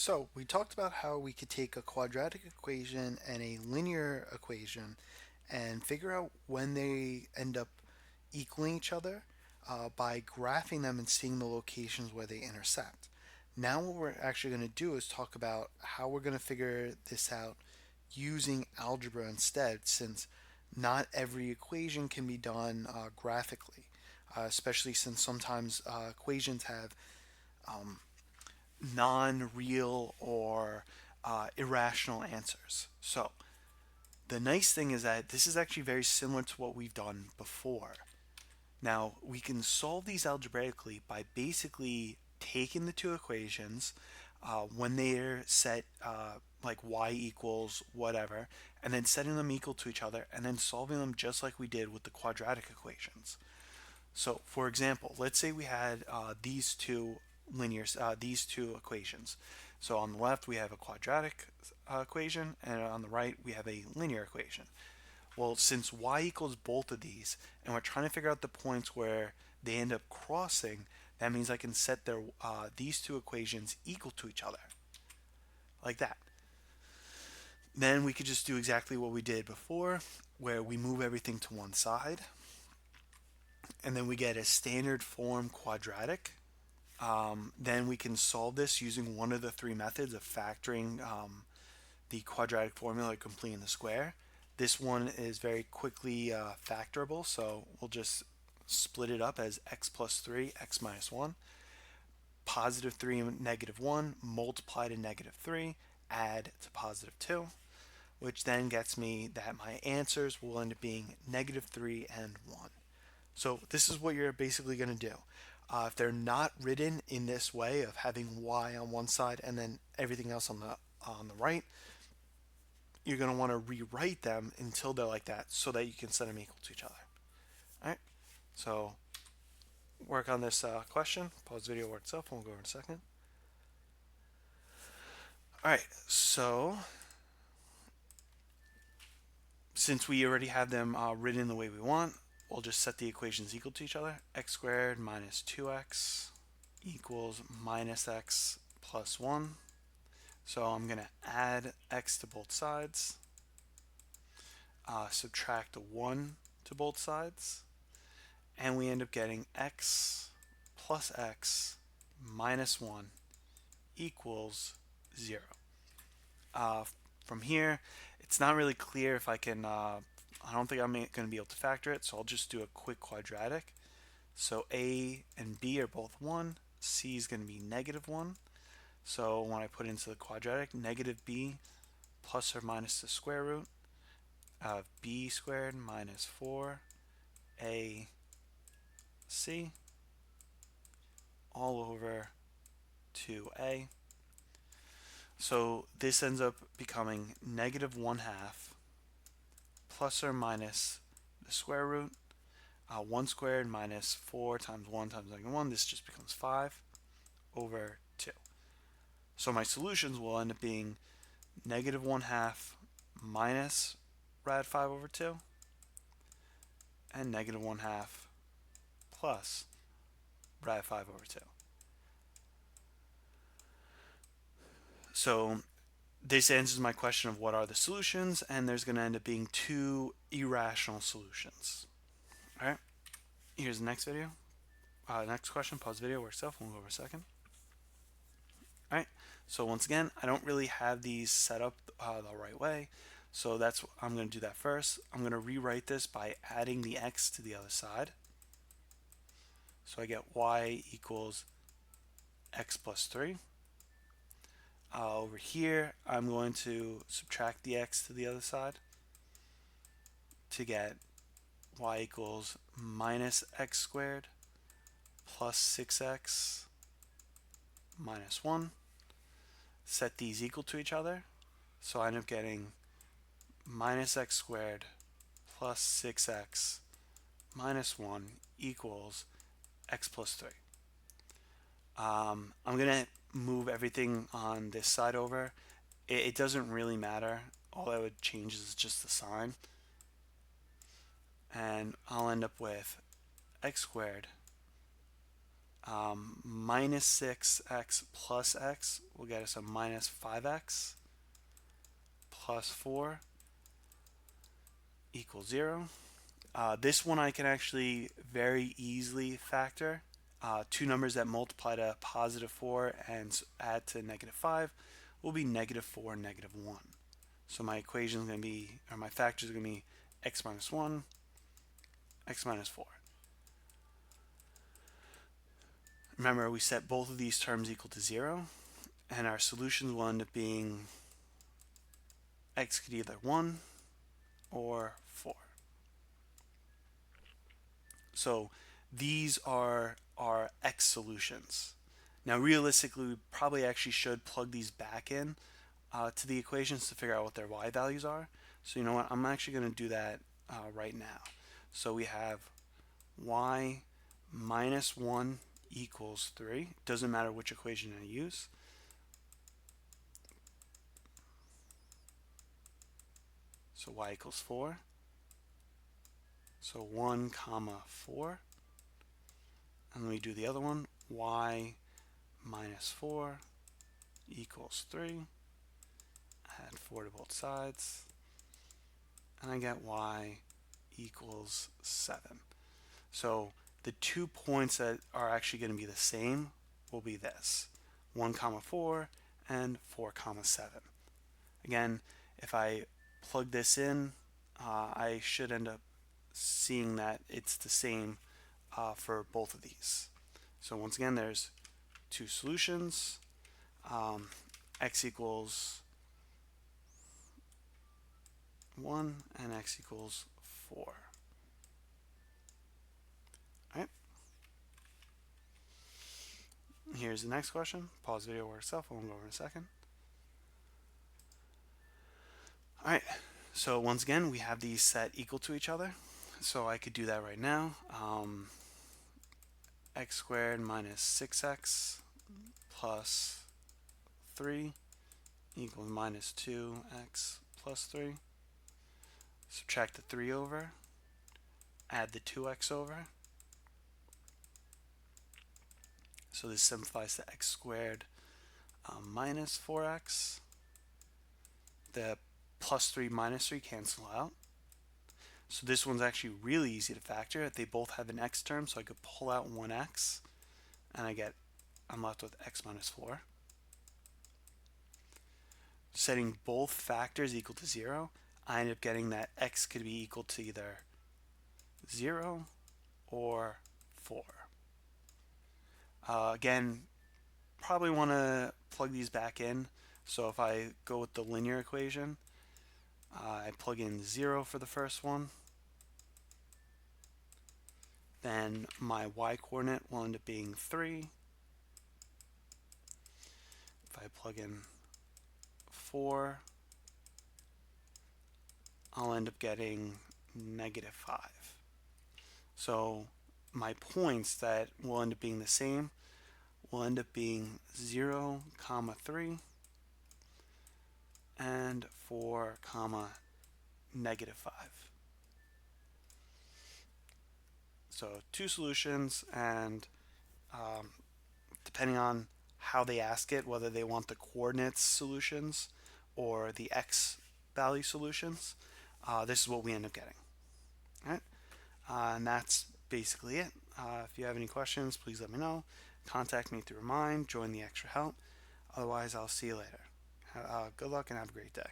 So we talked about how we could take a quadratic equation and a linear equation and figure out when they end up equaling each other by graphing them and seeing the locations where they intersect. Now what we're actually going to do is talk about how we're going to figure this out using algebra instead, since not every equation can be done graphically, especially since sometimes equations have non-real or irrational answers. So the nice thing is that this is actually very similar to what we've done before. Now we can solve these algebraically by basically taking the two equations when they're set like y equals whatever, and then setting them equal to each other, and then solving them just like we did with the quadratic equations. So, for example, let's say we had these two equations. So on the left we have a quadratic equation, and on the right we have a linear equation. Well, since y equals both of these, and we're trying to figure out the points where they end up crossing, that means I can set these two equations equal to each other, like that. Then we could just do exactly what we did before, where we move everything to one side, and then we get a standard form quadratic. Then we can solve this using one of the three methods of factoring the quadratic formula or completing the square. This one is very quickly factorable, so we'll just split it up as x plus 3, x minus 1, positive 3 and negative 1, multiply to negative 3, add to positive 2, which then gets me that my answers will end up being negative 3 and 1. So this is what you're basically going to do. If they're not written in this way of having y on one side and then everything else on the right, you're going to want to rewrite them until they're like that so that you can set them equal to each other. All right. So work on this question. Pause the video where itself. We'll go over in a second. All right. So since we already have them written the way we want, we'll just set the equations equal to each other. X squared minus 2x equals minus x plus 1. So I'm going to add x to both sides, subtract a 1 to both sides, and we end up getting x plus x minus 1 equals 0. Uh, from here, it's not really clear if I can, I don't think I'm going to be able to factor it, so I'll just do a quick quadratic. So a and b are both 1, c is going to be negative 1. So when I put into the quadratic, negative b plus or minus the square root of b squared minus 4ac all over 2a. So this ends up becoming negative 1/2 plus or minus the square root. 1 squared minus 4 times 1 times negative 1, this just becomes 5 over 2. So my solutions will end up being negative 1/2 minus rad 5 over 2 and negative 1/2 plus rad 5 over 2. So this answers my question of what are the solutions, and there's going to end up being two irrational solutions. All right, here's the next video. Next question, pause the video, work itself, we'll go over a second. All right, so once again, I don't really have these set up the right way, so I'm going to do that first. I'm going to rewrite this by adding the x to the other side. So I get y equals x plus 3. Over here, I'm going to subtract the x to the other side to get y equals minus x squared plus 6x minus 1. Set these equal to each other. So I end up getting minus x squared plus 6x minus 1 equals x plus 3. I'm going to move everything on this side over. It doesn't really matter. All that would change is just the sign. And I'll end up with x squared Minus 6x plus x will get us a minus 5x plus 4 equals 0. This one I can actually very easily factor. Two numbers that multiply to positive 4 and add to negative 5 will be negative 4 and negative 1. So my equation is going to be, or my factors are going to be x minus 1, x minus 4. Remember, we set both of these terms equal to 0, and our solutions will end up being x could either 1 or 4. So these are our x solutions. Now realistically, we probably actually should plug these back in to the equations to figure out what their y values are. So you know what, I'm actually going to do that right now. So we have y minus 1 equals 3. Doesn't matter which equation I use. So y equals 4. So 1 comma 4. And then we do the other one, y minus 4 equals 3. Add 4 to both sides. And I get y equals 7. So the 2 points that are actually going to be the same will be this, 1 comma 4 and 4 comma 7. Again, if I plug this in, I should end up seeing that it's the same for both of these. So once again, there's two solutions. X equals 1 and x equals 4. Alright. Here's the next question. Pause the video, work itself. We'll go over in a second. Alright, so once again, we have these set equal to each other. So I could do that right now. X squared minus 6x plus 3 equals minus 2x plus 3. Subtract the 3 over, add the 2x over. So this simplifies to x squared minus 4x. The plus 3 minus 3 cancel out. So this one's actually really easy to factor. They both have an x term, so I could pull out one x, and I'm left with x minus 4. Setting both factors equal to 0, I end up getting that x could be equal to either 0 or 4. Again, probably want to plug these back in. So if I go with the linear equation, I plug in 0 for the first one. Then my y coordinate will end up being 3. If I plug in 4, I'll end up getting negative 5. So my points that will end up being the same will end up being 0, comma 3 and 4, comma negative 5. So two solutions, and depending on how they ask it, whether they want the coordinates solutions or the x value solutions, this is what we end up getting. All right, and that's basically it. If you have any questions, please let me know. Contact me through Remind, join the extra help. Otherwise, I'll see you later. Good luck and have a great day.